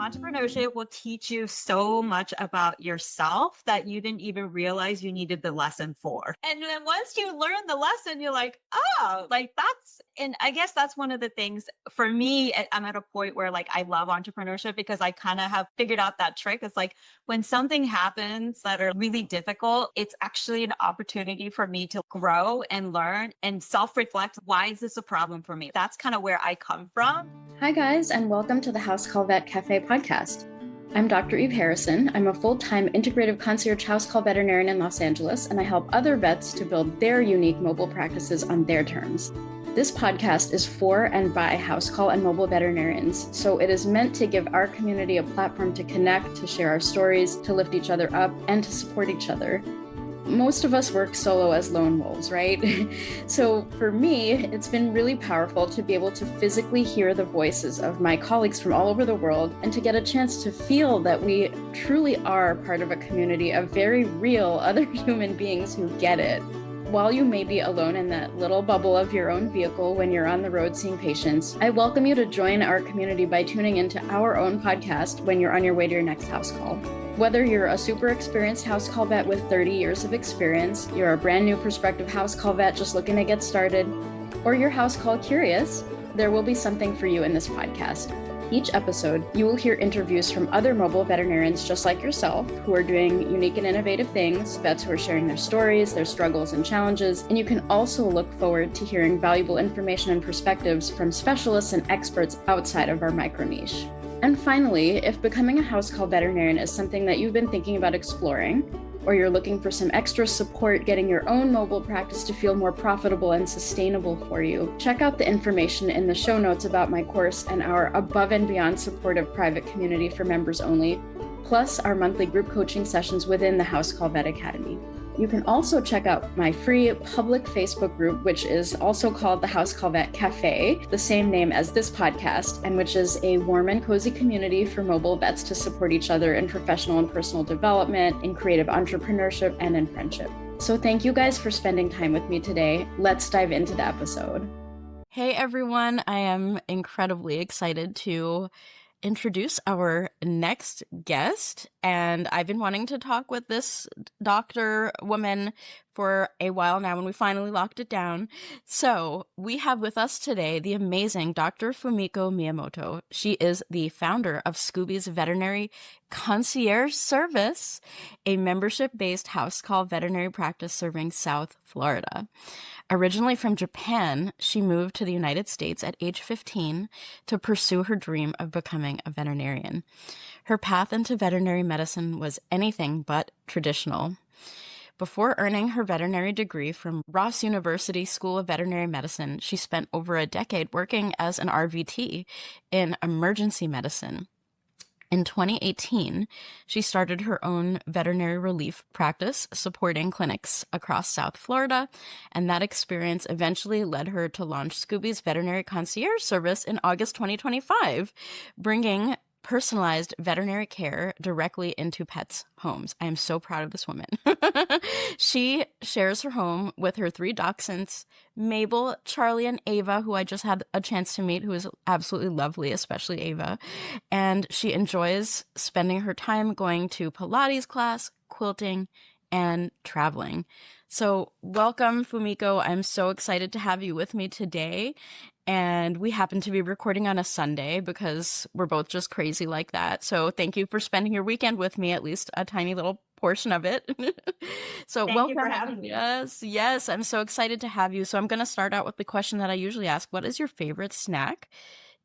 entrepreneurship will teach you so much about yourself that you didn't even realize you needed the lesson for. And then once you learn the lesson, you're like, oh, like and I guess that's one of the things for me. I'm at a point where like I love entrepreneurship because I kind of have figured out that trick. It's like when something happens that are really difficult, it's actually an opportunity for me to grow and learn and self-reflect. Why is this a problem for me? That's kind of where I come from. Hi, guys, and welcome to the House Call Vet Cafe podcast. I'm Dr. Eve Harrison. I'm a full-time integrative concierge house call veterinarian in Los Angeles, and I help other vets to build their unique mobile practices on their terms. This podcast is for and by house call and mobile veterinarians, so it is meant to give our community a platform to connect, to share our stories, to lift each other up, and to support each other. Most of us work solo as lone wolves, right? So for me, it's been really powerful to be able to physically hear the voices of my colleagues from all over the world and to get a chance to feel that we truly are part of a community of very real other human beings who get it. While you may be alone in that little bubble of your own vehicle when you're on the road seeing patients, I welcome you to join our community by tuning into our own podcast when you're on your way to your next house call. Whether you're a super experienced house call vet with 30 years of experience, you're a brand new prospective house call vet just looking to get started, or you're house call curious, there will be something for you in this podcast. Each episode, you will hear interviews from other mobile veterinarians just like yourself who are doing unique and innovative things, vets who are sharing their stories, their struggles and challenges, and you can also look forward to hearing valuable information and perspectives from specialists and experts outside of our micro niche. And finally, if becoming a house call veterinarian is something that you've been thinking about exploring, or you're looking for some extra support getting your own mobile practice to feel more profitable and sustainable for you, check out the information in the show notes about my course and our above and beyond supportive private community for members only, plus our monthly group coaching sessions within the House Call Vet Academy. You can also check out my free public Facebook group, which is also called the House Call Vet Cafe, the same name as this podcast, and which is a warm and cozy community for mobile vets to support each other in professional and personal development, in creative entrepreneurship, and in friendship. So thank you guys for spending time with me today. Let's dive into the episode. Hey everyone, I am incredibly excited to introduce our next guest, and I've been wanting to talk with this doctor woman for a while now when we finally locked it down. So we have with us today the amazing Dr. Fumiko Miyamoto. She is the founder of Scoobie's Veterinary Concierge Service, a membership-based house call veterinary practice serving South Florida. Originally from Japan, she moved to the United States at age 15 to pursue her dream of becoming a veterinarian. Her path into veterinary medicine was anything but traditional. Before earning her veterinary degree from Ross University School of Veterinary Medicine, she spent over a decade working as an RVT in emergency medicine. In 2018, she started her own veterinary relief practice supporting clinics across South Florida, and that experience eventually led her to launch Scoobie's Veterinary Concierge Service in August 2025, bringing personalized veterinary care directly into pets' homes. I am so proud of this woman. She shares her home with her 3 dachshunds, Mabel, Charlie, and Ava, who I just had a chance to meet, who is absolutely lovely, especially Ava. And she enjoys spending her time going to Pilates class, quilting, and traveling. So welcome, Fumiko. I'm so excited to have you with me today. And we happen to be recording on a Sunday because we're both just crazy like that. So thank you for spending your weekend with me, at least a tiny little portion of it. So Thank welcome. you for having me. Yes. I'm so excited to have you. So I'm going to start out with the question that I usually ask. What is your favorite snack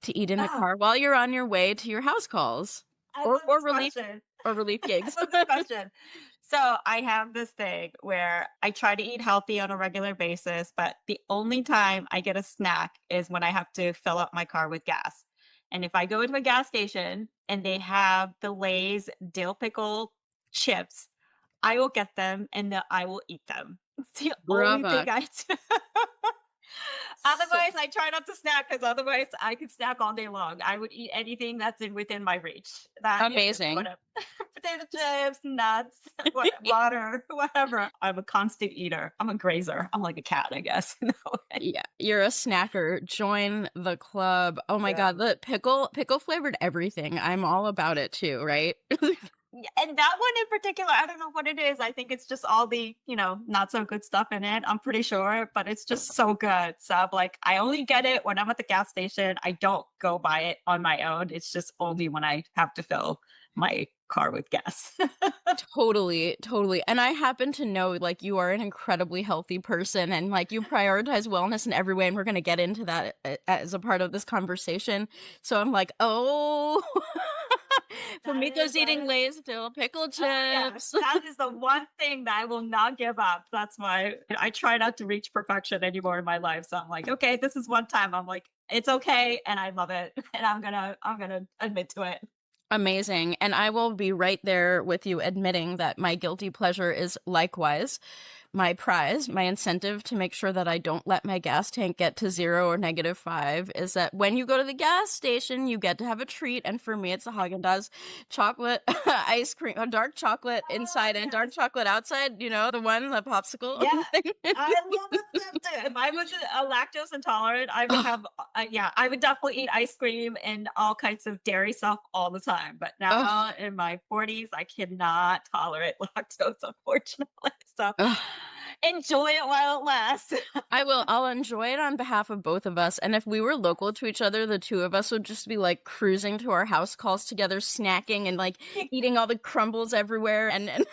to eat in the car while you're on your way to your house calls or relief gigs? I love this question. So I have this thing where I try to eat healthy on a regular basis, but the only time I get a snack is when I have to fill up my car with gas. And if I go into a gas station and they have the Lay's dill pickle chips, I will get them and then I will eat them. It's the only Brava. thing I do. Otherwise, I try not to snack because otherwise I could snack all day long. I would eat anything that's within my reach. That is Amazing. whatever. Potato chips, nuts, water, whatever. I'm a constant eater. I'm a grazer. I'm like a cat, I guess. Yeah, you're a snacker. Join the club. Oh my God, the pickle flavored everything. I'm all about it too, right? Yeah, and that one in particular, I don't know what it is. I think it's just all the, not so good stuff in it. I'm pretty sure, but it's just so good. So I'm like, I only get it when I'm at the gas station. I don't go buy it on my own. It's just only when I have to fill my car with gas. Totally, totally. And I happen to know like you are an incredibly healthy person and like you prioritize wellness in every way. And we're going to get into that as a part of this conversation. So I'm like, oh, Fumiko's eating Lay's still, pickle chips. Yes, that is the one thing that I will not give up. That's why I try not to reach perfection anymore in my life. So I'm like, okay, this is one time. I'm like, it's okay, and I love it, and I'm gonna admit to it. Amazing. And I will be right there with you admitting that my guilty pleasure is likewise my prize, my incentive to make sure that I don't let my gas tank get to 0 or -5 is that when you go to the gas station, you get to have a treat. And for me, it's a Haagen-Dazs chocolate ice cream, a dark chocolate inside and dark chocolate outside, the popsicle. Yeah, I love it too. If I was a lactose intolerant, I would have, I would definitely eat ice cream and all kinds of dairy stuff all the time. But now in my 40s, I cannot tolerate lactose, unfortunately. So enjoy it while it lasts. I'll enjoy it on behalf of both of us. And if we were local to each other, the two of us would just be like cruising to our house calls together, snacking and like eating all the crumbles everywhere. And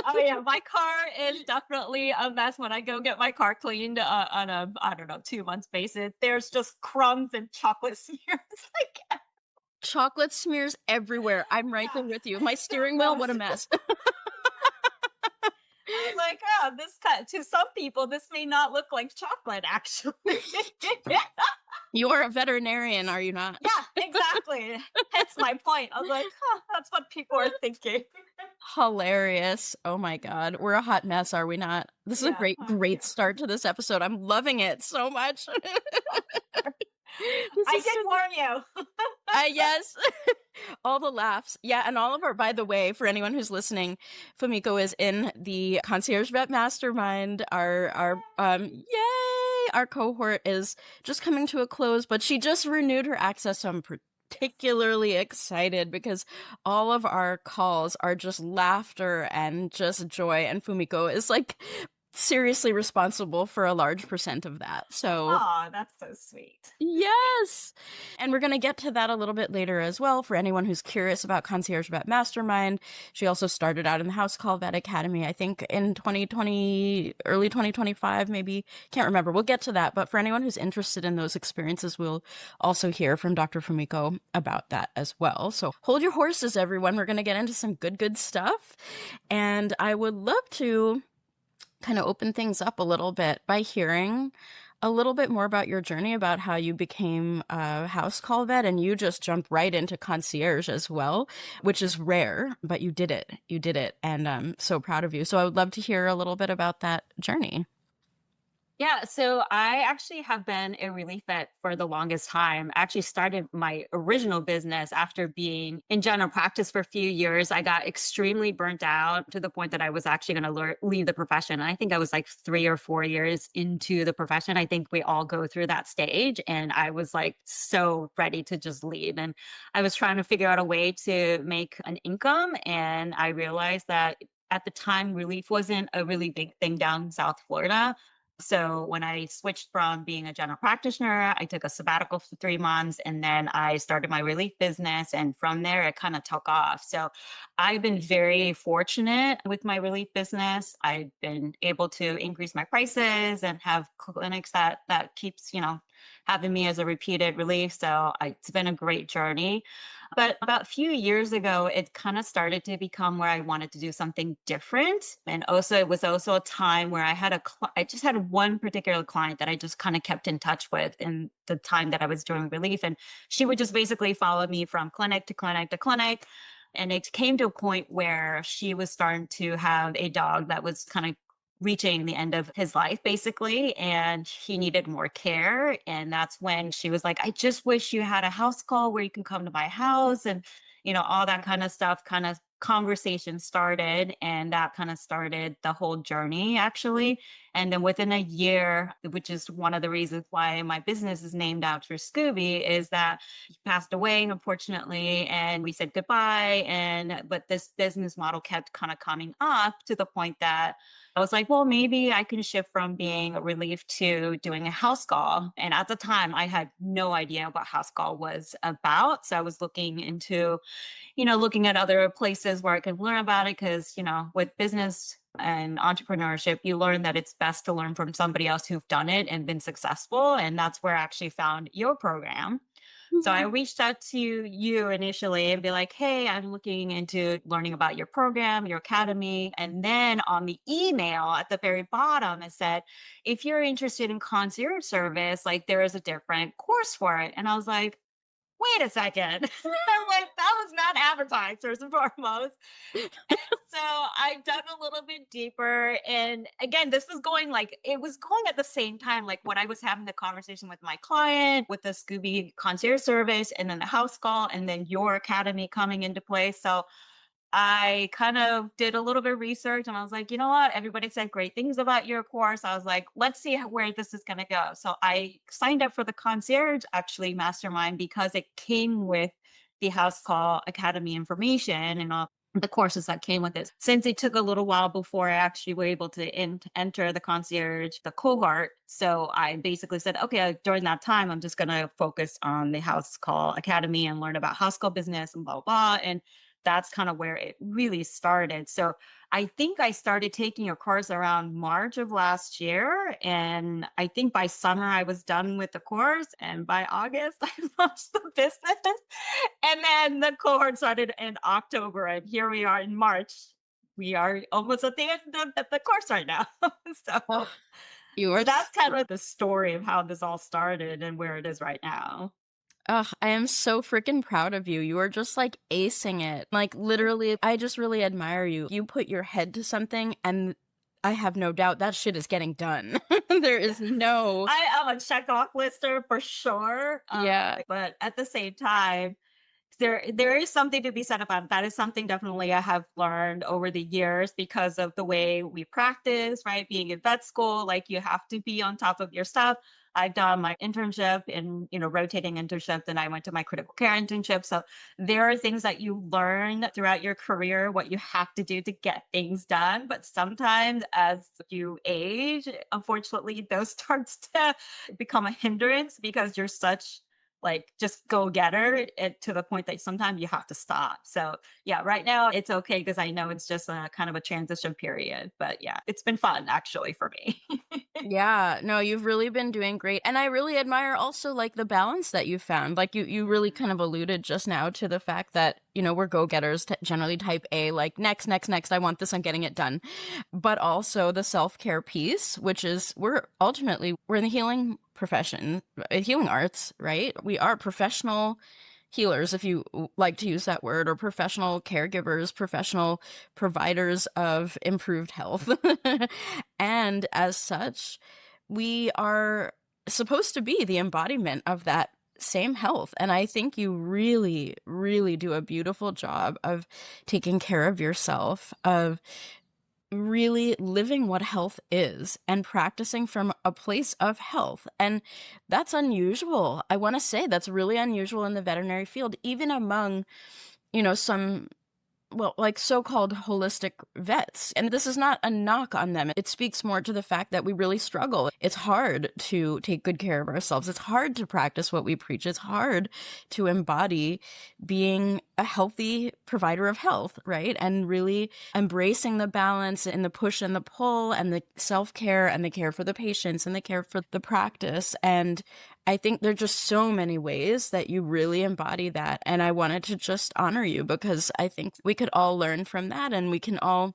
Oh yeah, my car is definitely a mess when I go get my car cleaned on a, I don't know, 2 months basis. There's just crumbs and chocolate smears. Like, chocolate smears everywhere. I'm right there with you. My steering wheel, what a mess. I was like, oh, to some people, this may not look like chocolate, actually. You are a veterinarian, are you not? Yeah, exactly. That's my point. I was like, that's what people are thinking. Hilarious. Oh my God. We're a hot mess, are we not? This is a great start to this episode. I'm loving it so much. I did warn you. Yes. All the laughs. Yeah. And all of our, by the way, for anyone who's listening, Fumiko is in the Concierge Vet Mastermind. Our cohort is just coming to a close, but she just renewed her access. So I'm particularly excited because all of our calls are just laughter and just joy. And Fumiko is like seriously responsible for a large percent of that. So, oh, that's so sweet. Yes. And we're going to get to that a little bit later as well. For anyone who's curious about Concierge Vet Mastermind, she also started out in the House Call Vet Academy, I think in 2020, early 2025, maybe. Can't remember. We'll get to that. But for anyone who's interested in those experiences, we'll also hear from Dr. Fumiko about that as well. So hold your horses, everyone. We're going to get into some good stuff. And I would love to kind of open things up a little bit by hearing a little bit more about your journey, about how you became a house call vet, and you just jumped right into concierge as well, which is rare, but you did it. And I'm so proud of you. So I would love to hear a little bit about that journey. Yeah, so I actually have been a relief vet for the longest time. I actually started my original business after being in general practice for a few years. I got extremely burnt out to the point that I was actually going to leave the profession. I think I was like 3 or 4 years into the profession. I think we all go through that stage. And I was like so ready to just leave. And I was trying to figure out a way to make an income. And I realized that at the time, relief wasn't a really big thing down in South Florida. So when I switched from being a general practitioner, I took a sabbatical for 3 months and then I started my relief business. And from there, it kind of took off. So I've been very fortunate with my relief business. I've been able to increase my prices and have clinics that keeps, having me as a repeated relief. So it's been a great journey. But about a few years ago, it kind of started to become where I wanted to do something different. And also, it was also a time where I just had one particular client that I just kind of kept in touch with in the time that I was doing relief. And she would just basically follow me from clinic to clinic to clinic. And it came to a point where she was starting to have a dog that was kind of reaching the end of his life basically, and he needed more care. And that's when she was like, I just wish you had a house call where you can come to my house, and all that kind of stuff, kind of conversation started, and that kind of started the whole journey actually. And then within a year, which is one of the reasons why my business is named after Scoobie, is that he passed away, unfortunately, and we said goodbye. But this business model kept kind of coming up to the point that I was like, well, maybe I can shift from being a relief to doing a house call. And at the time, I had no idea what house call was about. So I was looking into, looking at other places where I could learn about it. Cause, with business and entrepreneurship, you learn that it's best to learn from somebody else who've done it and been successful. And that's where I actually found your program. So I reached out to you initially and be like, hey, I'm looking into learning about your program, your academy. And then on the email at the very bottom, it said, if you're interested in concierge service, like there is a different course for it. And I was like, wait a second. I'm like, that was not advertised first and foremost. So I dug a little bit deeper. And again, this was going like, it was going at the same time, like when I was having the conversation with my client, with the Scooby concierge service, and then the house call, and then your academy coming into play. So I kind of did a little bit of research and I was like, you know what? Everybody said great things about your course. I was like, let's see where this is going to go. So I signed up for the concierge actually mastermind because it came with the house call academy information and all the courses that came with it. Since it took a little while before I actually were able to enter the concierge, the cohort. So I basically said, okay, during that time, I'm just going to focus on the house call academy and learn about house call business and blah, blah, blah. And that's kind of where it really started. So I think I started taking your course around March of last year. And I think by summer I was done with the course. And by August, I launched the business. And then the cohort started in October. And here we are in March. We are almost at the end of the course right now. so, Oh, you are. so that's kind of the story of how this all started and where it is right now. Ugh, I am so freaking proud of you. You are just like acing it. Like literally, I just really admire you. You put your head to something and I have no doubt that shit is getting done. There is no. I am a check off lister for sure. Yeah. But at the same time, there is something to be said about that. Is something definitely I have learned over the years because of the way we practice, right? Being in vet school, like you have to be on top of your stuff. I've done my internship and rotating internship, then I went to my critical care internship. So there are things that you learn throughout your career, what you have to do to get things done. But sometimes as you age, unfortunately, those starts to become a hindrance because you're such like just go getter to the point that sometimes you have to stop. So yeah, right now it's okay because I know it's just a kind of a transition period. But yeah, it's been fun actually for me. Yeah, no, you've really been doing great. And I really admire also like the balance that you found. Like you really kind of alluded just now to the fact that, we're go-getters, generally type A, like next, I want this, I'm getting it done. But also the self-care piece, which is we're in the healing profession, healing arts, right? We are professional healers, if you like to use that word, or professional caregivers, professional providers of improved health. And as such, we are supposed to be the embodiment of that same health. And I think you really, really do a beautiful job of taking care of yourself, of really living what health is and practicing from a place of health. And that's unusual. I want to say that's really unusual in the veterinary field, even among, some like so-called holistic vets. And this is not a knock on them. It speaks more to the fact that we really struggle. It's hard to take good care of ourselves. It's hard to practice what we preach. It's hard to embody being a healthy provider of health, right? And really embracing the balance and the push and the pull and the self-care and the care for the patients and the care for the practice. And I think there are just so many ways that you really embody that. And I wanted to just honor you because I think we could all learn from that and we can all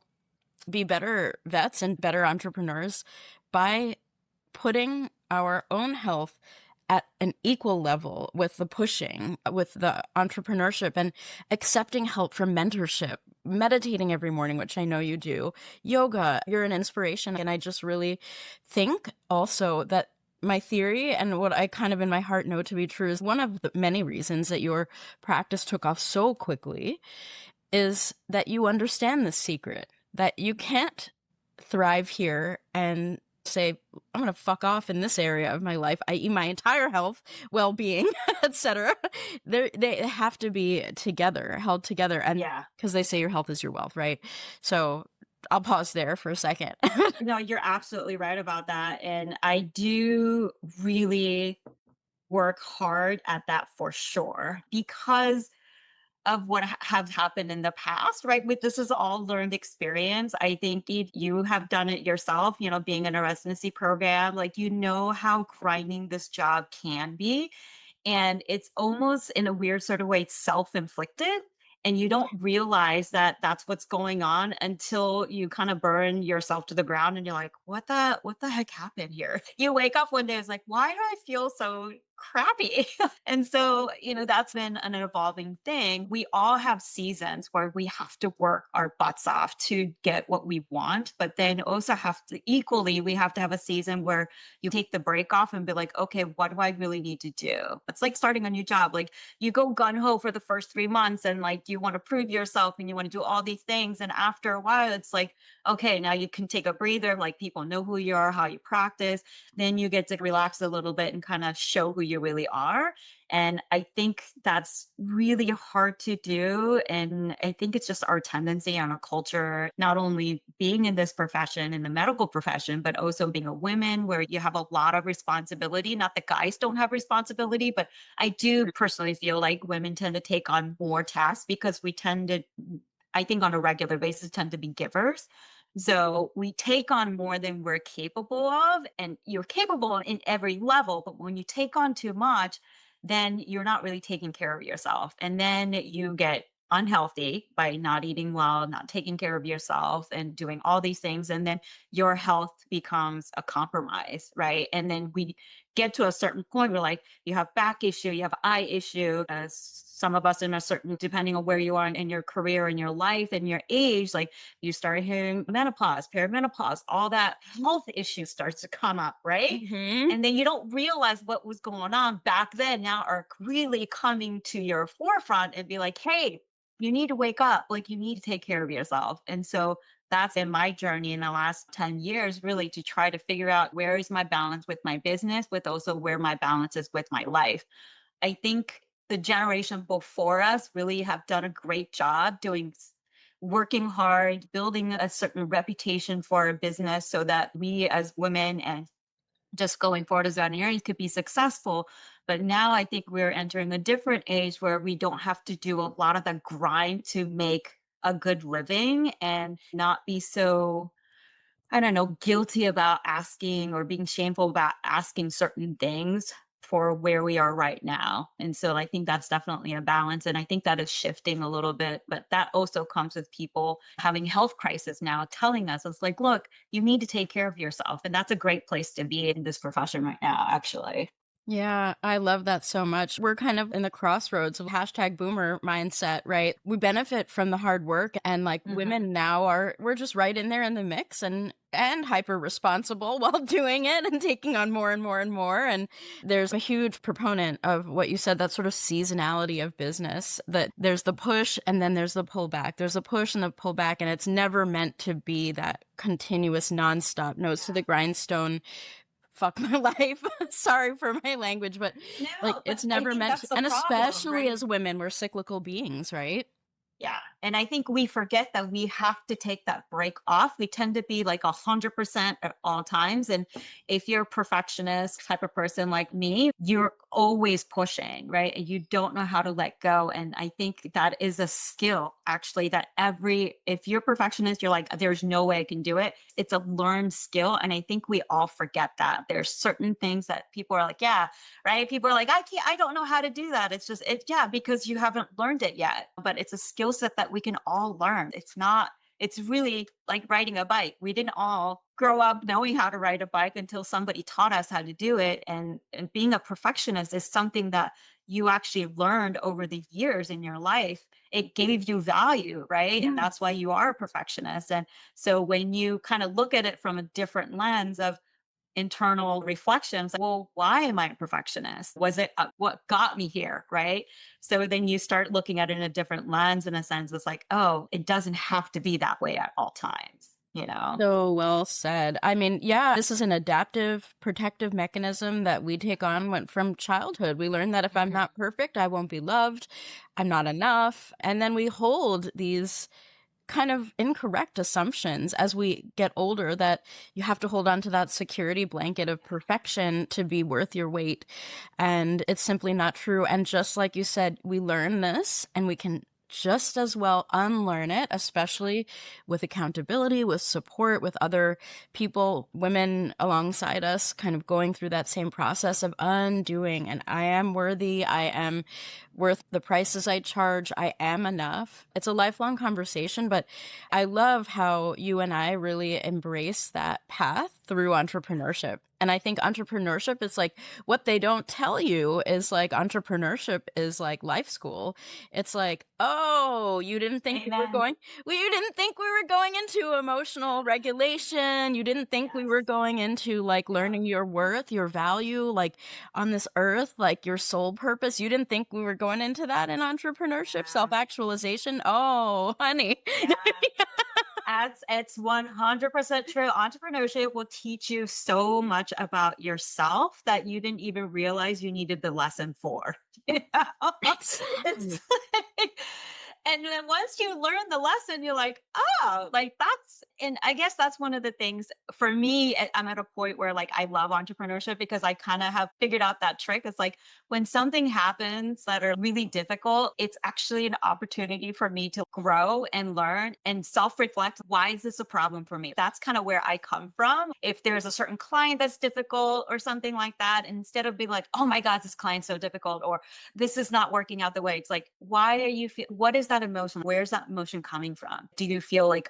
be better vets and better entrepreneurs by putting our own health at an equal level with the pushing, with the entrepreneurship, and accepting help from mentorship, meditating every morning, which I know you do, yoga. You're an inspiration. And I just really think also that my theory and what I kind of in my heart know to be true is one of the many reasons that your practice took off so quickly is that you understand this secret, that you can't thrive here and say, I'm going to fuck off in this area of my life, i.e. my entire health, well-being, etc. They have to be together, held together. And Yeah. because they say your health is your wealth, right? So I'll pause there for a second. No, you're absolutely right about that. And I do really work hard at that for sure because of what have happened in the past, right? With this is all learned experience. I think if you have done it yourself, being in a residency program, like how grinding this job can be. And it's almost in a weird sort of way self-inflicted. And you don't realize that that's what's going on until you kind of burn yourself to the ground and you're like, what the heck happened here? You wake up one day, it's like, why do I feel so crappy? And so, that's been an evolving thing. We all have seasons where we have to work our butts off to get what we want, but then also we have to have a season where you take the break off and be like, okay, what do I really need to do? It's like starting a new job. Like you go gun ho for the first 3 months and like you want to prove yourself and you want to do all these things. And after a while, it's like, okay, now you can take a breather. Like people know who you are, how you practice. Then you get to relax a little bit and kind of show who you really are. And I think that's really hard to do. And I think it's just our tendency on our culture, not only being in this profession, in the medical profession, but also being a woman where you have a lot of responsibility. Not that guys don't have responsibility, but I do personally feel like women tend to take on more tasks because we tend to, I think on a regular basis, tend to be givers. So we take on more than we're capable of, and you're capable in every level. But when you take on too much, then you're not really taking care of yourself. And then you get unhealthy by not eating well, not taking care of yourself, and doing all these things. And then your health becomes a compromise, right? And then we get to a certain point where, like, you have back issue, you have eye issue. Some of us in a certain, depending on where you are in your career, in your life, and your age, like you start hearing menopause, perimenopause, all that health issue starts to come up, right? Mhm. And then you don't realize what was going on back then now are really coming to your forefront and be like, hey, you need to wake up. Like you need to take care of yourself. And so that's in my journey in the last 10 years, really to try to figure out where is my balance with my business, with also where my balance is with my life. I think the generation before us really have done a great job working hard, building a certain reputation for our business so that we as women and just going forward as veterinarians could be successful. But now I think we're entering a different age where we don't have to do a lot of the grind to make a good living and not be so, I don't know, guilty about asking or being shameful about asking certain things for where we are right now. And so I think that's definitely a balance. And I think that is shifting a little bit. But that also comes with people having health crisis now, telling us, it's like, look, you need to take care of yourself. And that's a great place to be in this profession right now, actually. Yeah, I love that so much. We're kind of in the crossroads of hashtag boomer mindset, right? We benefit from the hard work and like Mhm. women now we're just right in there in the mix and hyper responsible while doing it and taking on more and more and more. And there's a huge proponent of what you said, that sort of seasonality of business, that there's the push and then there's the pullback. There's a push and the pullback, and it's never meant to be that continuous nonstop nose to the grindstone fuck my life. Sorry for my language, but like No, but it's I never think meant to, that's the and problem, especially right? as women, we're cyclical beings, right? Yeah. And I think we forget that we have to take that break off. We tend to be like 100% at all times. And if you're a perfectionist type of person like me, you're always pushing, right? And you don't know how to let go. And I think that is a skill actually that if you're a perfectionist, you're like, there's no way I can do it. It's a learned skill. And I think we all forget that there's certain things that people are like, yeah, right? People are like, I don't know how to do that. It's just, yeah, because you haven't learned it yet. But it's a skill set that we can all learn. it's really like riding a bike. We didn't all grow up knowing how to ride a bike until somebody taught us how to do it. And being a perfectionist is something that you actually learned over the years in your life. It gave you value, right? And that's why you are a perfectionist. And so when you kind of look at it from a different lens of internal reflections, well, why am I a perfectionist? Was it what got me here? Right. So then you start looking at it in a different lens, in a sense. It's like, oh, it doesn't have to be that way at all times, you know? So well said. I mean, yeah, this is an adaptive protective mechanism that we take on went from childhood. We learn that if I'm not perfect, I won't be loved. I'm not enough. And then we hold these kind of incorrect assumptions as we get older that you have to hold on to that security blanket of perfection to be worth your weight. And it's simply not true. And just like you said, we learn this and we can just as well unlearn it, especially with accountability, with support, with other people, women alongside us, kind of going through that same process of undoing. And I am worthy. I am worth the prices I charge. I am enough. It's a lifelong conversation, but I love how you and I really embrace that path through entrepreneurship. And I think entrepreneurship is like what they don't tell you is like entrepreneurship is like life school. It's like, oh, you didn't think we were going, well, you didn't think we were going into emotional regulation. You didn't think we were going into like learning your worth, your value, like on this earth, like your sole purpose. You didn't think we were going into that in entrepreneurship, self-actualization. Oh, honey. It's 100% true. Entrepreneurship will teach you so much about yourself that you didn't even realize you needed the lesson for. You know? It's like, and then once you learn the lesson, you're like, oh, like that's, and I guess that's one of the things for me. I'm at a point where like I love entrepreneurship because I kind of have figured out that trick. It's like when something happens that are really difficult, it's actually an opportunity for me to grow and learn and self reflect. Why is this a problem for me? That's kind of where I come from. If there's a certain client that's difficult or something like that, instead of being like, oh my God, this client's so difficult, or this is not working out the way, it's like, why are you feel, what is that emotion? Where's that emotion coming from? Do you feel like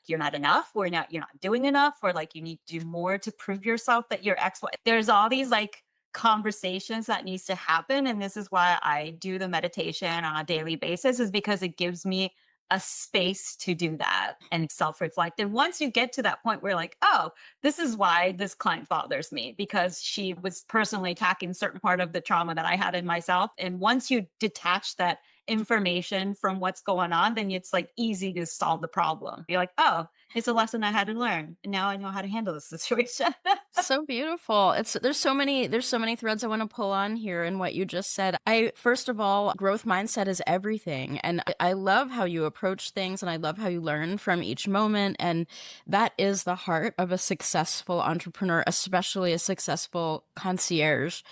you're not enough, or you're not doing enough, or like you need to do more to prove yourself that you're X, Y? There's all these like conversations that needs to happen. And this is why I do the meditation on a daily basis, is because it gives me a space to do that and self-reflect. And once you get to that point where like, oh, this is why this client bothers me, because she was personally attacking certain part of the trauma that I had in myself. And once you detach that information from what's going on, then it's like easy to solve the problem. You're like, oh, it's a lesson I had to learn. And now I know how to handle the situation. So beautiful. There's so many threads I want to pull on here in what you just said. First of all, growth mindset is everything. And I love how you approach things, and I love how you learn from each moment. And that is the heart of a successful entrepreneur, especially a successful concierge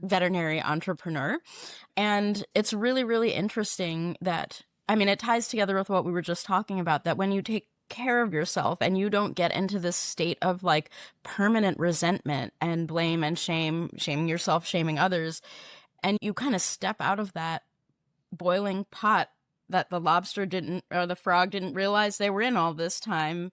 veterinary entrepreneur. And it's really, really interesting that, I mean, it ties together with what we were just talking about, that when you take care of yourself and you don't get into this state of like permanent resentment and blame and shaming yourself, shaming others, and you kind of step out of that boiling pot that the lobster didn't, or the frog didn't realize they were in all this time,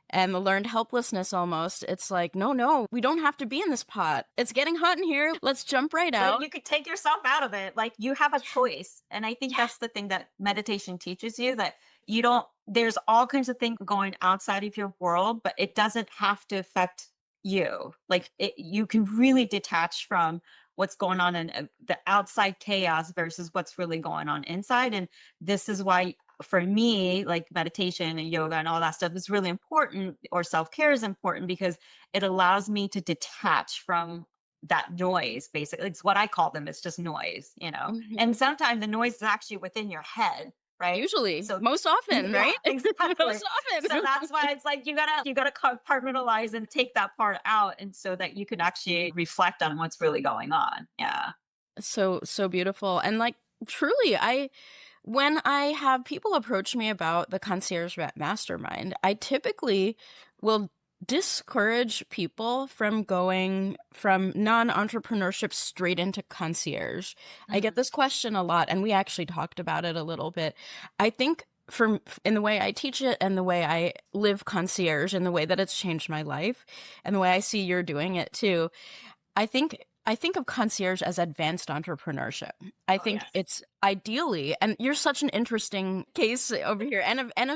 and the learned helplessness almost. It's like, no, we don't have to be in this pot. It's getting hot in here. Let's jump right out. You could take yourself out of it. Like you have a choice. And I think that's the thing that meditation teaches you, that you don't, there's all kinds of things going outside of your world, but it doesn't have to affect you. Like you can really detach from what's going on in the outside chaos versus what's really going on inside. And this is why for me, like meditation and yoga and all that stuff is really important, or self-care is important, because it allows me to detach from that noise. Basically, it's what I call them. It's just noise, you know. Mhm. And sometimes the noise is actually within your head, right? Usually, so most often, right? Exactly. Most often. So that's why it's like you gotta compartmentalize and take that part out, and so that you can actually reflect on what's really going on. Yeah. So beautiful. And like truly, when I have people approach me about the Concierge Vet Mastermind, I typically will discourage people from going from non-entrepreneurship straight into concierge. I get this question a lot, and we actually talked about it a little bit. I think in the way I teach it and the way I live concierge and the way that it's changed my life and the way I see you're doing it too, I think of concierge as advanced entrepreneurship. I think yes. it's ideally, and you're such an interesting case over here.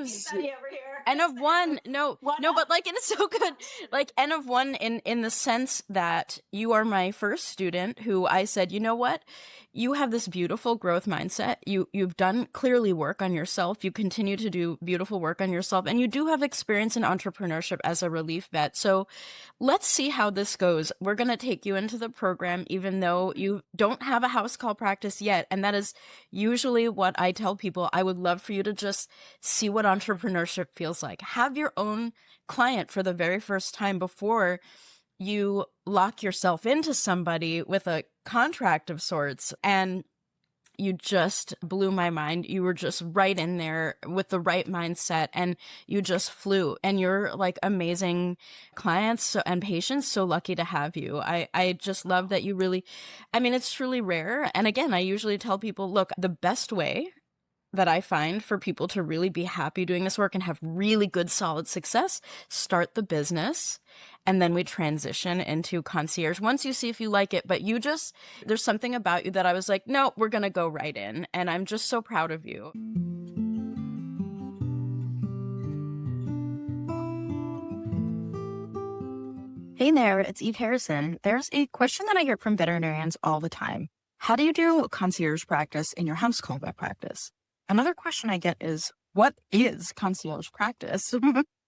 Study over here. N of one, no, What? no, but like it's so good. Like N of one in the sense that you are my first student who I said, you know what? You have this beautiful growth mindset. You've done clearly work on yourself. You continue to do beautiful work on yourself, and you do have experience in entrepreneurship as a relief vet. So let's see how this goes. We're going to take you into the program, even though you don't have a house call practice yet. And that is usually what I tell people. I would love for you to just see what entrepreneurship feels like. Have your own client for the very first time before you lock yourself into somebody with a contract of sorts. And you just blew my mind. You were just right in there with the right mindset and you just flew. And you're like amazing clients and patients. So lucky to have you. I just love that you really, I mean, it's truly rare. And again, I usually tell people, look, the best way that I find for people to really be happy doing this work and have really good, solid success, start the business. And then we transition into concierge once you see if you like it. But there's something about you that I was like, no, we're going to go right in. And I'm just so proud of you. Hey there, it's Eve Harrison. There's a question that I get from veterinarians all the time. How do you do concierge practice in your house call vet practice? Another question I get is, what is concierge practice?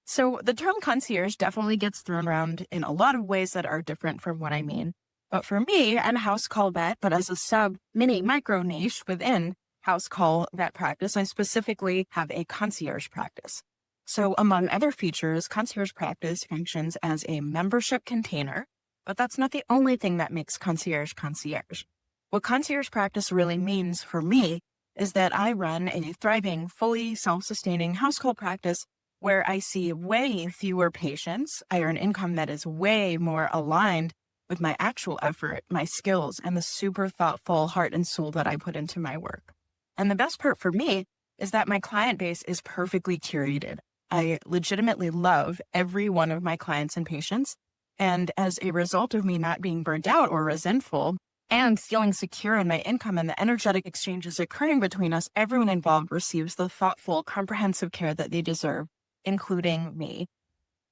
So the term concierge definitely gets thrown around in a lot of ways that are different from what I mean. But for me, I'm a house call vet, but as a mini micro niche within house call vet practice, I specifically have a concierge practice. So among other features, concierge practice functions as a membership container, but that's not the only thing that makes concierge concierge. What concierge practice really means for me is that I run a thriving, fully self-sustaining house call practice where I see way fewer patients. I earn income that is way more aligned with my actual effort, my skills, and the super thoughtful heart and soul that I put into my work. And the best part for me is that my client base is perfectly curated. I legitimately love every one of my clients and patients. And as a result of me not being burnt out or resentful, and feeling secure in my income and the energetic exchanges occurring between us, everyone involved receives the thoughtful, comprehensive care that they deserve, including me.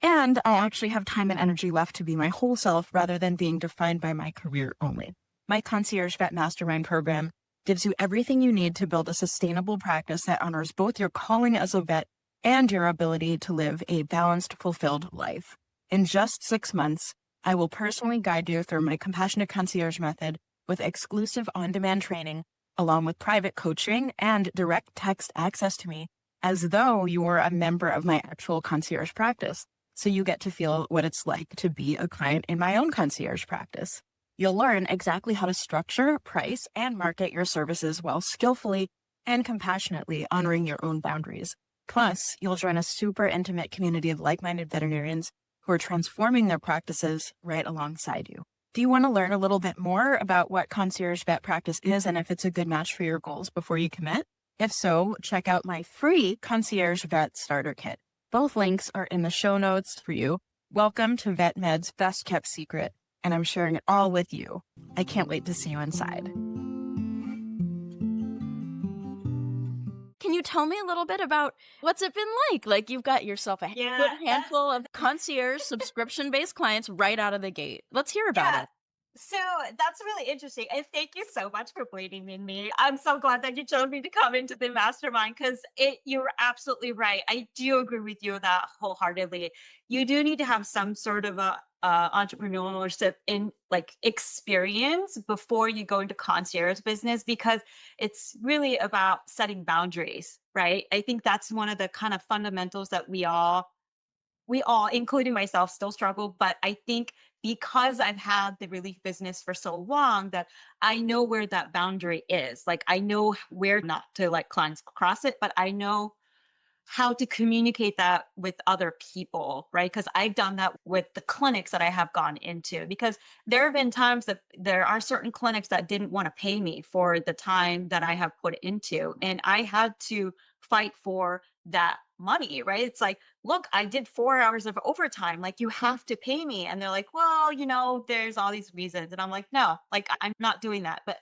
And I actually have time and energy left to be my whole self rather than being defined by my career only. My Concierge Vet Mastermind program gives you everything you need to build a sustainable practice that honors both your calling as a vet and your ability to live a balanced, fulfilled life. In just 6 months, I will personally guide you through my Compassionate Concierge method with exclusive on-demand training, along with private coaching and direct text access to me, as though you were a member of my actual concierge practice. So you get to feel what it's like to be a client in my own concierge practice. You'll learn exactly how to structure, price, and market your services while skillfully and compassionately honoring your own boundaries. Plus, you'll join a super intimate community of like-minded veterinarians who are transforming their practices right alongside you. Do you want to learn a little bit more about what concierge vet practice is and if it's a good match for your goals before you commit? If so, check out my free Concierge Vet Starter Kit. Both links are in the show notes for you. Welcome to VetMed's best kept secret, and I'm sharing it all with you. I can't wait to see you inside. Can you tell me a little bit about what's it been like? Like you've got yourself a good handful of concierge subscription-based clients right out of the gate. Let's hear about it. So that's really interesting. And thank you so much for believing in me. I'm so glad that you chose me to come into the mastermind because you're absolutely right. I do agree with you that wholeheartedly. You do need to have some sort of a entrepreneurship in like experience before you go into concierge business because it's really about setting boundaries, right? I think that's one of the kind of fundamentals that we all, including myself, still struggle. But I think because I've had the relief business for so long that I know where that boundary is. Like I know where not to let clients cross it, but I know how to communicate that with other people, right? Because I've done that with the clinics that I have gone into. Because there have been times that there are certain clinics that didn't want to pay me for the time that I have put into. And I had to fight for that money, right? It's like, look, I did 4 hours of overtime. Like, you have to pay me. And they're like, well, there's all these reasons. And I'm like, no, like, I'm not doing that. But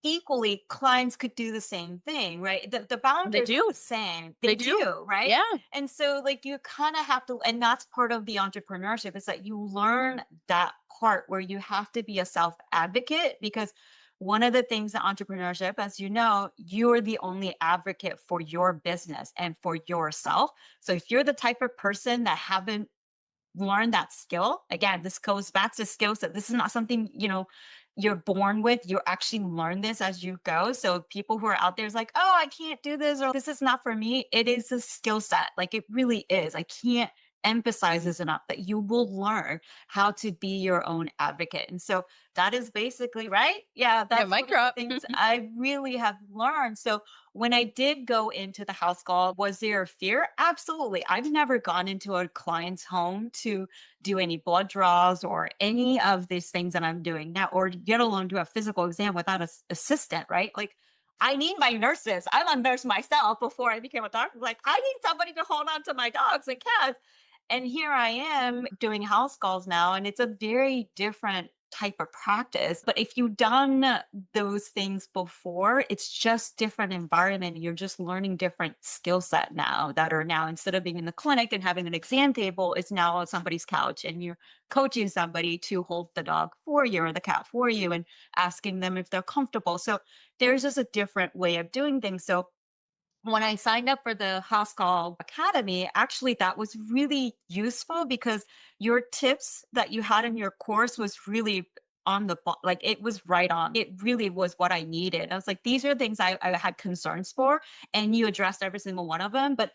equally, clients could do the same thing, right? The They boundaries are do. the same. They They do. do, right? Yeah. And so, like, you kind of have to, and that's part of the entrepreneurship, is that you learn that part where you have to be a self advocate, because one of the things that entrepreneurship, as you know, you're the only advocate for your business and for yourself. So if you're the type of person that haven't learn that skill. Again, this goes back to skill set. This is not something, you're born with. You actually learn this as you go. So people who are out there is like, oh, I can't do this, or this is not for me. It is a skill set. Like, it really is. I can't emphasize this enough, that you will learn how to be your own advocate. And so that is basically right. Yeah, Yeah, that's mic one of the drop. things I really have learned. So when I did go into the house call, was there a fear? Absolutely. I've never gone into a client's home to do any blood draws or any of these things that I'm doing now, or get alone do a physical exam without an assistant, right? Like, I need my nurses. I'm a nurse myself before I became a doctor. Like, I need somebody to hold on to my dogs and cats. And here I am doing house calls now, and it's a very different type of practice. But if you've done those things before, it's just different environment. You're just learning different skill set now, that are now, instead of being in the clinic and having an exam table, it's now on somebody's couch, and you're coaching somebody to hold the dog for you or the cat for you, and asking them if they're comfortable. So there's just a different way of doing things. So when I signed up for the House Call Academy, actually that was really useful, because your tips that you had in your course was really on the like, it was right on. It really was what I needed. I was like, these are things I had concerns for, and you addressed every single one of them. But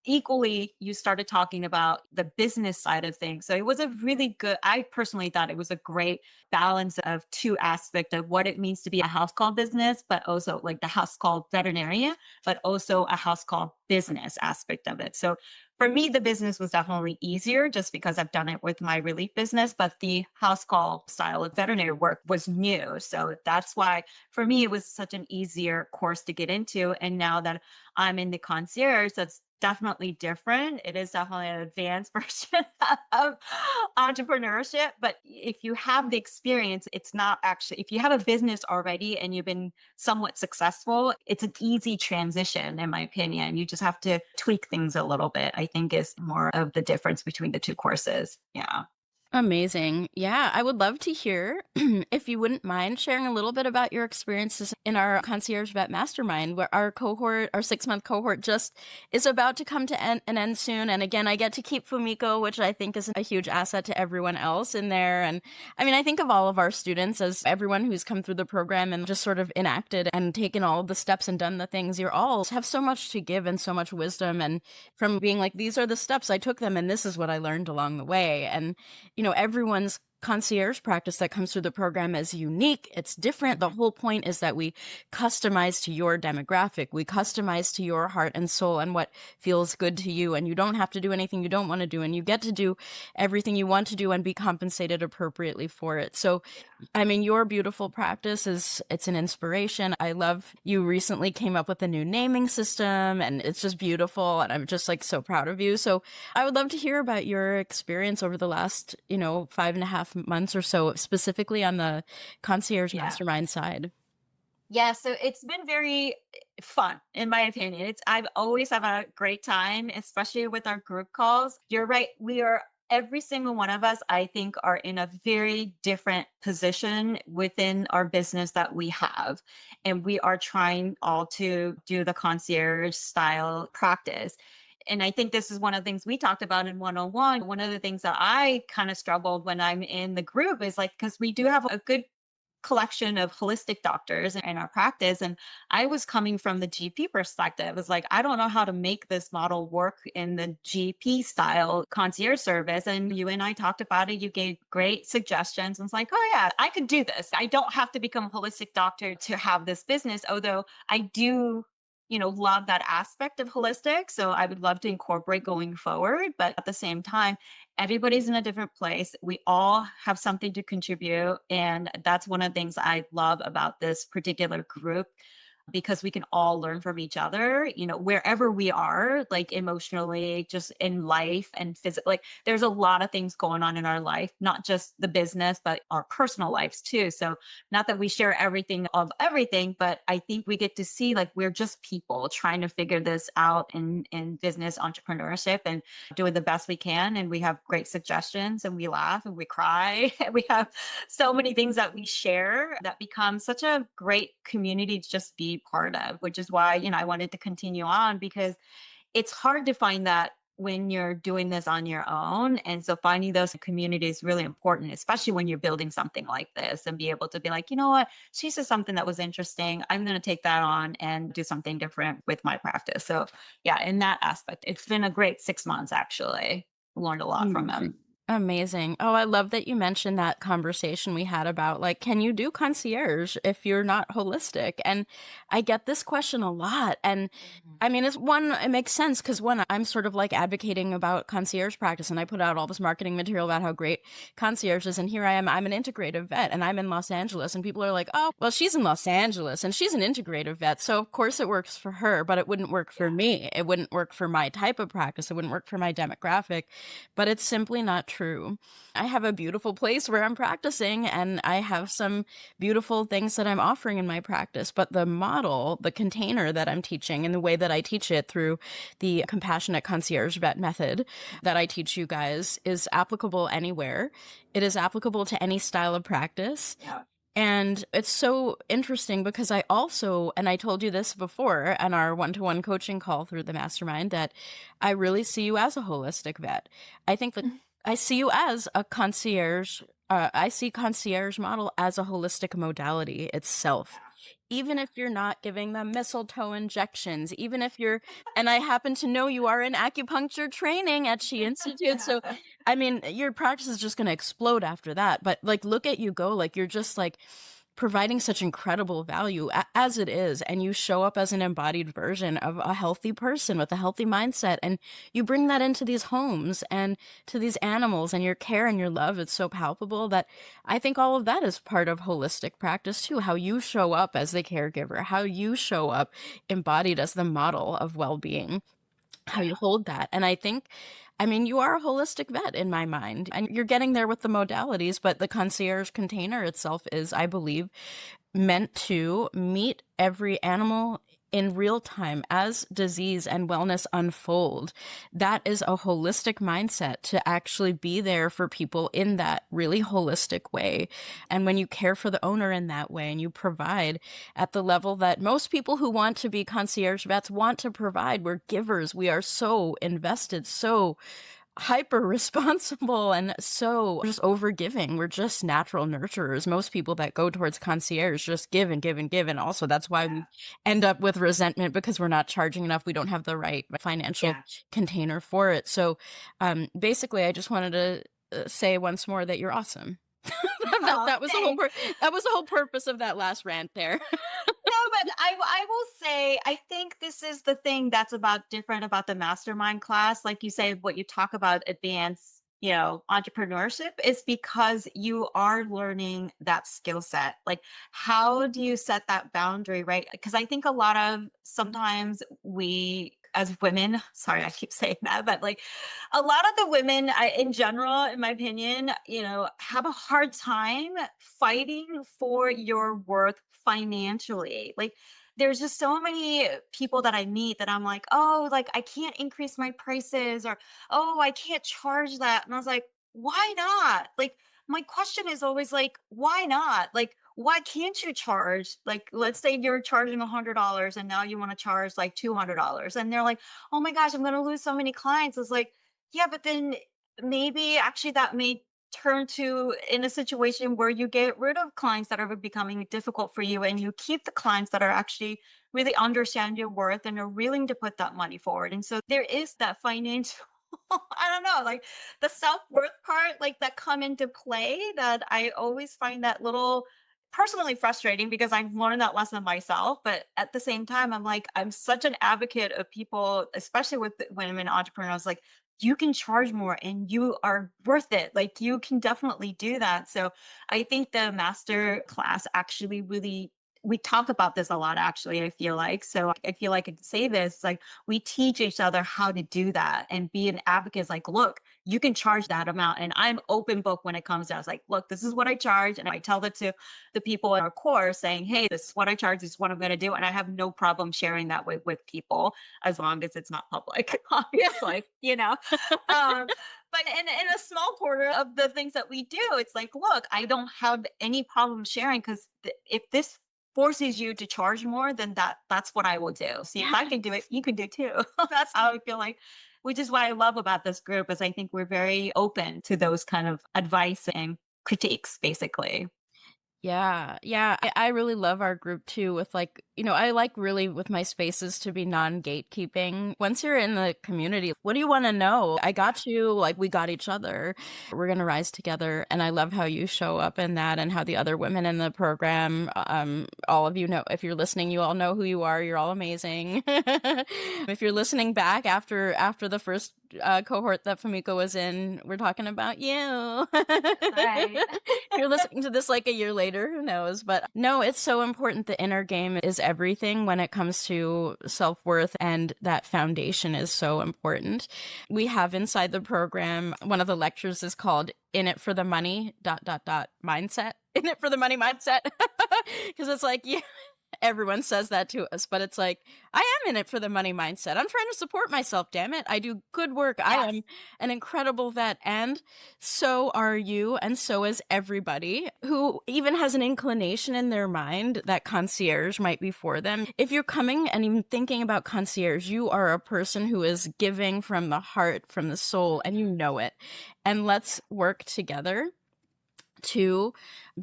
equally, you started talking about the business side of things. So it was a really good, I personally thought it was a great balance of two aspects of what it means to be a house call business, but also like the house call veterinarian, but also a house call business aspect of it. So for me, the business was definitely easier, just because I've done it with my relief business, but the house call style of veterinary work was new. So that's why for me, it was such an easier course to get into. And now that I'm in the concierge, that's definitely different. It is definitely an advanced version of entrepreneurship. But if you have the experience, it's not actually, if you have a business already and you've been somewhat successful, it's an easy transition, in my opinion. You just have to tweak things a little bit, I think, is more of the difference between the two courses. Yeah. Amazing. Yeah, I would love to hear if you wouldn't mind sharing a little bit about your experiences in our Concierge Vet Mastermind, where our cohort, our 6-month cohort, just is about to come to an end soon. And again, I get to keep Fumiko, which I think is a huge asset to everyone else in there. And I mean, I think of all of our students as everyone who's come through the program and just sort of enacted and taken all of the steps and done the things. You're all have so much to give and so much wisdom. And from being like, these are the steps I took them, and this is what I learned along the way. And everyone's concierge practice that comes through the program is unique. It's different. The whole point is that we customize to your demographic. We customize to your heart and soul and what feels good to you. And you don't have to do anything you don't want to do. And you get to do everything you want to do and be compensated appropriately for it. So, I mean, your beautiful practice it's an inspiration. I love you recently came up with a new naming system, and it's just beautiful. And I'm just like so proud of you. So I would love to hear about your experience over the last, 5.5 months or so, specifically on the concierge Yeah. mastermind side. Yeah, so it's been very fun, in my opinion. I've always have a great time, especially with our group calls. You're right. Every single one of us, I think, are in a very different position within our business that we have. And we are trying all to do the concierge style practice. And I think this is one of the things we talked about in 101. One of the things that I kind of struggled when I'm in the group is like, because we do have a good collection of holistic doctors in our practice. And I was coming from the GP perspective. It was like, I don't know how to make this model work in the GP style concierge service. And you and I talked about it. You gave great suggestions. I was like, oh yeah, I could do this. I don't have to become a holistic doctor to have this business, although I do love that aspect of holistic. So I would love to incorporate going forward. But at the same time, everybody's in a different place. We all have something to contribute. And that's one of the things I love about this particular group. because we can all learn from each other, wherever we are, like emotionally, just in life and physically. Like there's a lot of things going on in our life, not just the business, but our personal lives too. So not that we share everything of everything, but I think we get to see like we're just people trying to figure this out in business entrepreneurship and doing the best we can. And we have great suggestions and we laugh and we cry. We have so many things that we share that become such a great community to just be part of, which is why, I wanted to continue on because it's hard to find that when you're doing this on your own. And so finding those communities is really important, especially when you're building something like this and be able to be like, you know what, she said something that was interesting. I'm going to take that on and do something different with my practice. So yeah, in that aspect, it's been a great 6 months, actually. Learned a lot from them. Amazing. Oh, I love that you mentioned that conversation we had about like, can you do concierge if you're not holistic? And I get this question a lot. And I mean, it makes sense because I'm sort of like advocating about concierge practice and I put out all this marketing material about how great concierge is. And here I am, I'm an integrative vet and I'm in Los Angeles and people are like, oh, well, she's in Los Angeles and she's an integrative vet. So of course it works for her, but it wouldn't work for me. It wouldn't work for my type of practice. It wouldn't work for my demographic, but it's simply not true. I have a beautiful place where I'm practicing and I have some beautiful things that I'm offering in my practice. But the model, the container that I'm teaching and the way that I teach it through the compassionate concierge vet method that I teach you guys is applicable anywhere. It is applicable to any style of practice. Yeah. And it's so interesting because I also, and I told you this before on our one-to-one coaching call through the mastermind, that I really see you as a holistic vet. I think that I see you as a concierge. I see concierge model as a holistic modality itself. Even if you're not giving them mistletoe injections, even if you're, and I happen to know you are in acupuncture training at She Institute. So, I mean, your practice is just going to explode after that. But like, look at you go, like, you're just like providing such incredible value as it is. And you show up as an embodied version of a healthy person with a healthy mindset. And you bring that into these homes and to these animals, and your care and your love. It's so palpable that I think all of that is part of holistic practice too. How you show up as the caregiver, how you show up embodied as the model of well-being, how you hold that. And I think, I mean, you are a holistic vet in my mind, and you're getting there with the modalities, but the concierge container itself is, I believe, meant to meet every animal in real time as disease and wellness unfold. That is a holistic mindset to actually be there for people in that really holistic way. And when you care for the owner in that way and you provide at the level that most people who want to be concierge vets want to provide, we're givers. We are so invested, so hyper responsible, and so just over giving. We're just natural nurturers. Most people that go towards concierge just give and give and give. And also that's why we end up with resentment because we're not charging enough. We don't have the right financial container for it. So basically, I just wanted to say once more that you're awesome. that was the whole purpose of that last rant there. No, but I will say, I think this is the thing that's different about the mastermind class. Like you say, what you talk about advanced, entrepreneurship is because you are learning that skill set. Like, how do you set that boundary, right? Because I think sometimes we, as women, sorry, I keep saying that, but like a lot of the women in general, in my opinion, have a hard time fighting for your worth financially. Like there's just so many people that I meet that I'm like, oh, like I can't increase my prices, or, oh, I can't charge that. And I was like, why not? Like, my question is always like, why not? Like, why can't you charge? Like, let's say you're charging $100 and now you want to charge like $200. And they're like, oh my gosh, I'm going to lose so many clients. It's like, yeah, but then maybe actually that may turn to in a situation where you get rid of clients that are becoming difficult for you and you keep the clients that are actually really understand your worth and are willing to put that money forward. And so there is that financial I don't know, like the self-worth part, like that come into play, that I always find that little personally frustrating because I've learned that lesson myself. But at the same time, I'm like, I'm such an advocate of people, especially with women entrepreneurs, like you can charge more and you are worth it. Like you can definitely do that. So I think the master class actually really we talk about this a lot, actually, I feel like. So I feel like I can say this, like we teach each other how to do that and be an advocate. It's like, look, you can charge that amount. And I'm open book when it comes to, I was like, look, this is what I charge. And I tell that to the people in our course saying, hey, this is what I charge, this is what I'm going to do. And I have no problem sharing that with people as long as it's not public, obviously, you know. But in a small quarter of the things that we do, it's like, look, I don't have any problem sharing because if this forces you to charge more, then that's what I will do. See, if I can do it, you can do too. That's how I feel like, which is what I love about this group is I think we're very open to those kind of advice and critiques, basically. Yeah, yeah. I really love our group too with like, I like really with my spaces to be non-gatekeeping. Once you're in the community, what do you want to know? I got you, like we got each other. We're going to rise together. And I love how you show up in that and how the other women in the program, all of you know, if you're listening, you all know who you are. You're all amazing. If you're listening back after the first cohort that Fumiko was in, we're talking about you. Right. You're listening to this like a year later, who knows? But no, it's so important. The inner game is everything when it comes to self-worth, and that foundation is so important. We have inside the program, one of the lectures is called In It for the Money, ... mindset. In it for the money mindset. Because it's like, yeah, everyone says that to us, but it's like, I am in it for the money mindset. I'm trying to support myself, damn it. I do good work. Yes. I am an incredible vet, and so are you, and so is everybody who even has an inclination in their mind that concierge might be for them. If you're coming and even thinking about concierge, you are a person who is giving from the heart, from the soul, and you know it. And let's work together to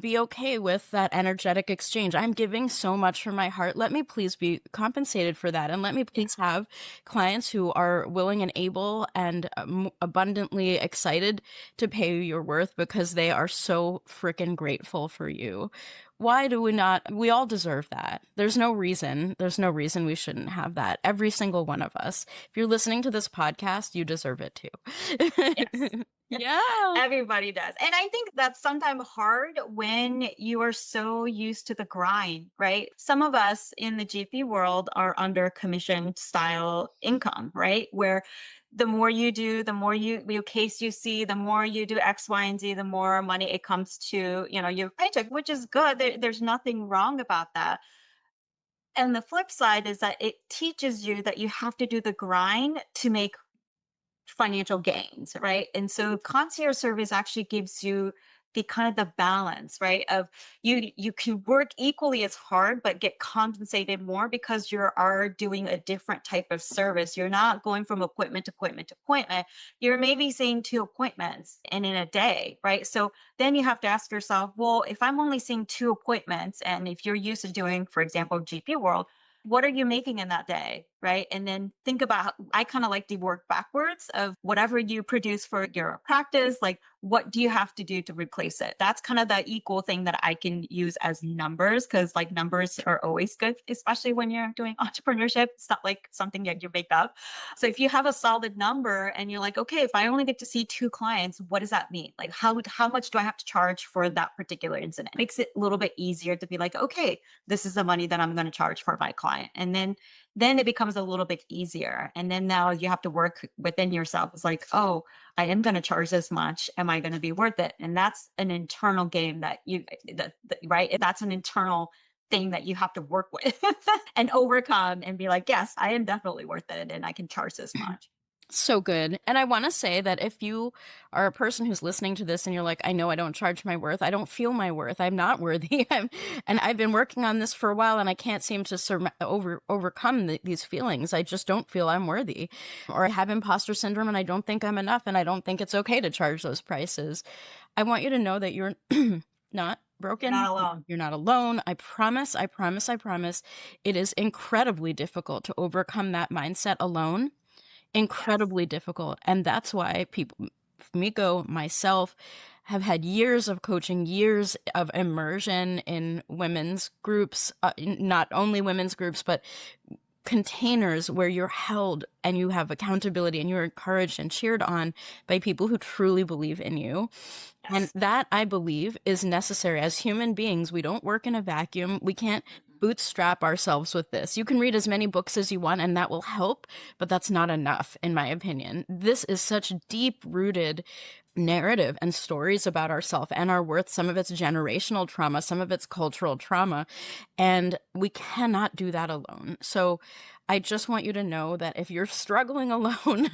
be okay with that energetic exchange. I'm giving so much from my heart. Let me please be compensated for that. And let me please have clients who are willing and able and abundantly excited to pay you your worth because they are so freaking grateful for you. Why do we not? We all deserve that. There's no reason we shouldn't have that. Every single one of us. If you're listening to this podcast, you deserve it too. Yes. Yeah. Everybody does. And I think that's sometimes hard when you are so used to the grind, right? Some of us in the GP world are under commission style income, right? Where the more you do, the more your case you see, the more you do X, Y, and Z, the more money it comes to, your paycheck, which is good. There's nothing wrong about that. And the flip side is that it teaches you that you have to do the grind to make financial gains, right? And so concierge service actually gives you the kind of the balance, right? Of you can work equally as hard but get compensated more because you are doing a different type of service. You're not going from appointment to appointment to appointment. You're maybe seeing 2 appointments and in a day, right? So then you have to ask yourself, well, if I'm only seeing 2 appointments, and if you're used to doing, for example, GP world, what are you making in that day, right? And then think about, I kind of like to work backwards of whatever you produce for your practice, like what do you have to do to replace it? That's kind of the equal thing that I can use as numbers, because like numbers are always good, especially when you're doing entrepreneurship. It's not like something that you make up. So if you have a solid number and you're like, okay, if I only get to see 2 clients, what does that mean? Like how much do I have to charge for that particular incident? It makes it a little bit easier to be like, okay, this is the money that I'm going to charge for my client. And then it becomes a little bit easier. And then now you have to work within yourself. It's like, oh, I am going to charge this much. Am I going to be worth it? And that's an internal game that right? That's an internal thing that you have to work with and overcome and be like, yes, I am definitely worth it. And I can charge this much. So good. And I want to say that if you are a person who's listening to this and you're like, I know I don't charge my worth, I don't feel my worth, I'm not worthy, and I've been working on this for a while and I can't seem to overcome these feelings. I just don't feel I'm worthy, or I have imposter syndrome and I don't think I'm enough and I don't think it's okay to charge those prices. I want you to know that you're not broken. You're not alone. You're not alone. I promise. It is incredibly difficult to overcome that mindset alone. Incredibly difficult. And that's why people, Fumiko, myself, have had years of coaching, years of immersion in women's groups, not only women's groups, but containers where you're held and you have accountability and you're encouraged and cheered on by people who truly believe in you. Yes. And that, I believe, is necessary. As human beings, we don't work in a vacuum. We can't bootstrap ourselves with this. You can read as many books as you want, and that will help, but that's not enough, in my opinion. This is such deep-rooted narrative and stories about ourselves and our worth. Some of it's generational trauma, some of it's cultural trauma, and we cannot do that alone. So I just want you to know that if you're struggling alone,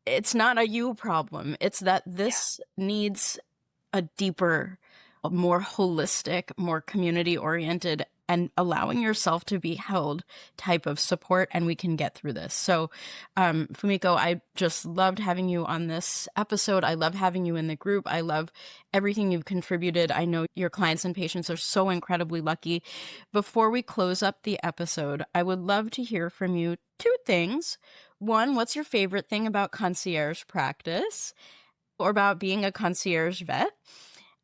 it's not a you problem. It's that this needs a deeper, more holistic, more community-oriented, and allowing yourself to be held type of support, and we can get through this. So, Fumiko, I just loved having you on this episode. I love having you in the group. I love everything you've contributed. I know your clients and patients are so incredibly lucky. Before we close up the episode, I would love to hear from you two things. One, what's your favorite thing about concierge practice or about being a concierge vet?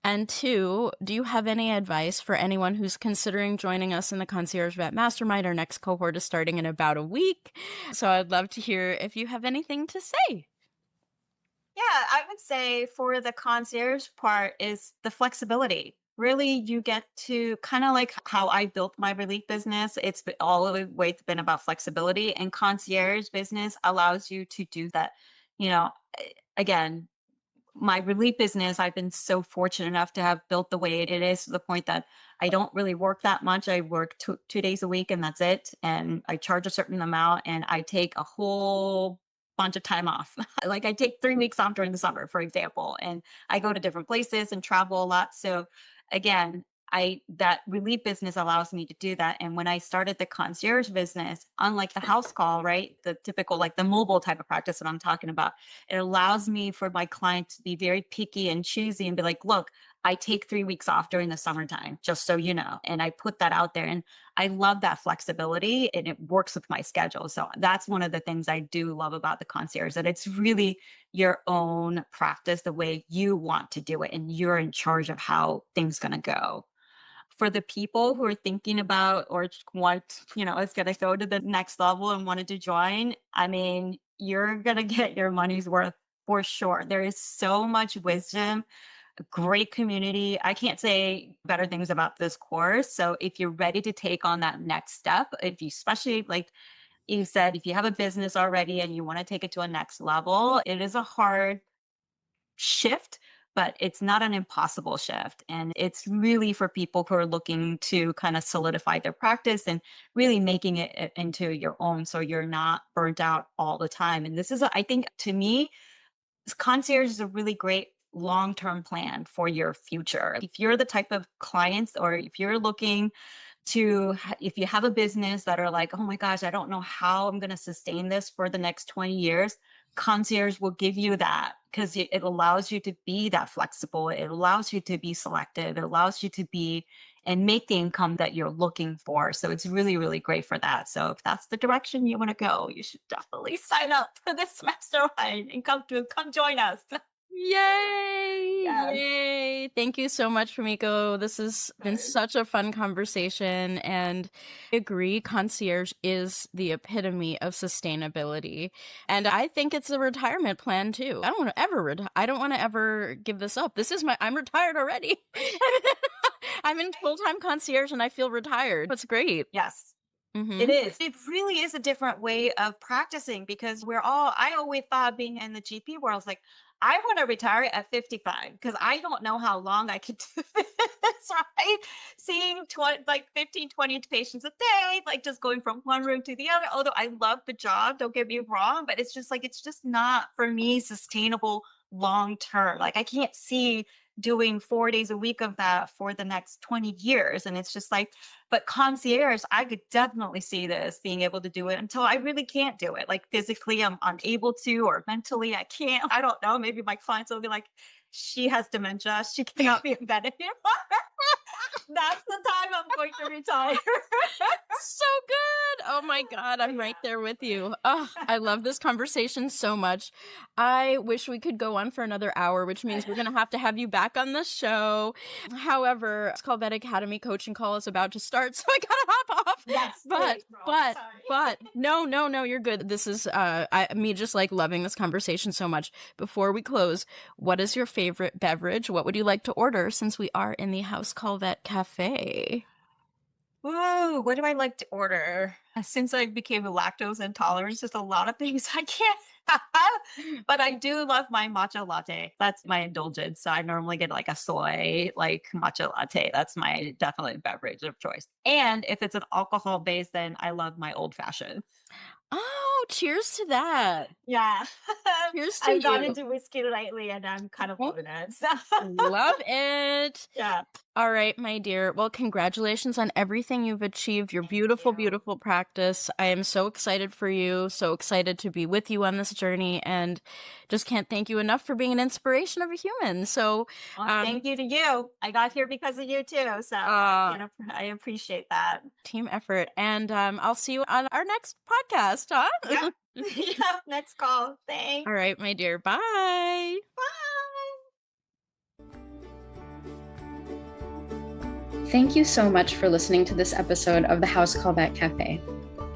And two, do you have any advice for anyone who's considering joining us in the Concierge Vet Mastermind? Our next cohort is starting in about a week. So I'd love to hear if you have anything to say. Yeah, I would say for the concierge part is the flexibility. Really, you get to kind of like how I built my relief business. It's all the way been about flexibility, and concierge business allows you to do that. Again, my relief business, I've been so fortunate enough to have built the way it is, to the point that I don't really work that much. I work 2 days a week and that's it. And I charge a certain amount and I take a whole bunch of time off. Like I take 3 weeks off during the summer, for example, and I go to different places and travel a lot. So again, that relief business allows me to do that. And when I started the concierge business, unlike the house call, right, the typical like the mobile type of practice that I'm talking about, it allows me for my client to be very picky and choosy and be like, look, I take 3 weeks off during the summertime, just so you know. And I put that out there, and I love that flexibility, and it works with my schedule. So that's one of the things I do love about the concierge, that it's really your own practice, the way you want to do it, and you're in charge of how things going to go. For the people who are thinking about or want, is going to go to the next level and wanted to join, I mean, you're going to get your money's worth for sure. There is so much wisdom, a great community. I can't say better things about this course. So if you're ready to take on that next step, if you, especially like you said, if you have a business already and you want to take it to a next level, it is a hard shift, but it's not an impossible shift. And it's really for people who are looking to kind of solidify their practice and really making it into your own, so you're not burnt out all the time. And this is, I think, to me, concierge is a really great long-term plan for your future. If you're the type of clients, or if you're looking to, if you have a business that are like, oh my gosh, I don't know how I'm going to sustain this for the next 20 years, concierge will give you that, because it allows you to be that flexible. It allows you to be selective. It allows you to be and make the income that you're looking for. So it's really, really great for that. So if that's the direction you want to go, you should definitely sign up for this mastermind and come join us. Yay! Yes. Yay! Thank you so much, Fumiko. This has been such a fun conversation, and I agree, concierge is the epitome of sustainability. And I think it's a retirement plan too. I don't want to ever I don't want to ever give this up. I'm retired already. I'm in full-time concierge and I feel retired. That's great. Yes. Mm-hmm. It is. It really is a different way of practicing, because I always thought, being in the GP world, I was like, I want to retire at 55 because I don't know how long I could do this, right? Seeing 15, 20 patients a day, like just going from one room to the other. Although I love the job, don't get me wrong, but it's just not for me sustainable long term. Like I can't see doing 4 days a week of that for the next 20 years. And it's just like, but concierge, I could definitely see this being able to do it until I really can't do it. Like physically, I'm unable to, or mentally, I can't. I don't know. Maybe my clients will be like, she has dementia. She cannot be embedded anymore. That's the time I'm going to retire. So good. Oh my God. I'm right there with you. Oh, I love this conversation so much. I wish we could go on for another hour, which means we're going to have you back on the show. However, it's called Vet Academy Coaching Call is about to start, so I gotta hop off. Yes, but no, you're good. This is me just like loving this conversation so much. Before we close, what is your favorite beverage? What would you like to order, since we are in the House Call Vet Cafe? Ooh, what do I like to order? Since I became a lactose intolerant, there's a lot of things I can't. But I do love my matcha latte. That's my indulgence. So I normally get like a soy, like matcha latte. That's my definitely beverage of choice. And if it's an alcohol base, then I love my old fashioned. Oh, cheers to that. Yeah. Cheers to I've gone you. into whiskey lately and I'm kind of Oh, loving it. So, love it. yeah. All right, my dear. Well, congratulations on everything you've achieved. Your beautiful, you. beautiful practice. I am so excited for you. So excited to be with you on this journey, and just can't thank you enough for being an inspiration of a human. So, Well, thank you to you. I got here because of you too. So I appreciate that. team effort. And I'll see you on our next podcast, huh? Yeah. Yeah. Next call. Thanks. All right, my dear. Bye. Bye. Thank you so much for listening to this episode of the House Call Vet Cafe.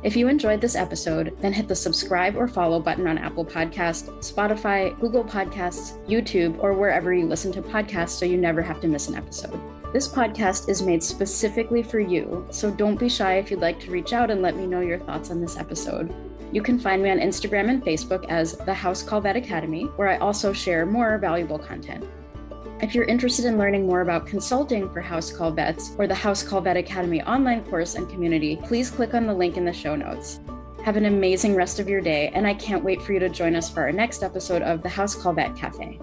If you enjoyed this episode, then hit the subscribe or follow button on Apple Podcasts, Spotify, Google Podcasts, YouTube, or wherever you listen to podcasts so you never have to miss an episode. This podcast is made specifically for you, so don't be shy if you'd like to reach out and let me know your thoughts on this episode. You can find me on Instagram and Facebook as The House Call Vet Academy, where I also share more valuable content. If you're interested in learning more about consulting for house call vets or the House Call Vet Academy online course and community, please click on the link in the show notes. Have an amazing rest of your day, and I can't wait for you to join us for our next episode of the House Call Vet Cafe.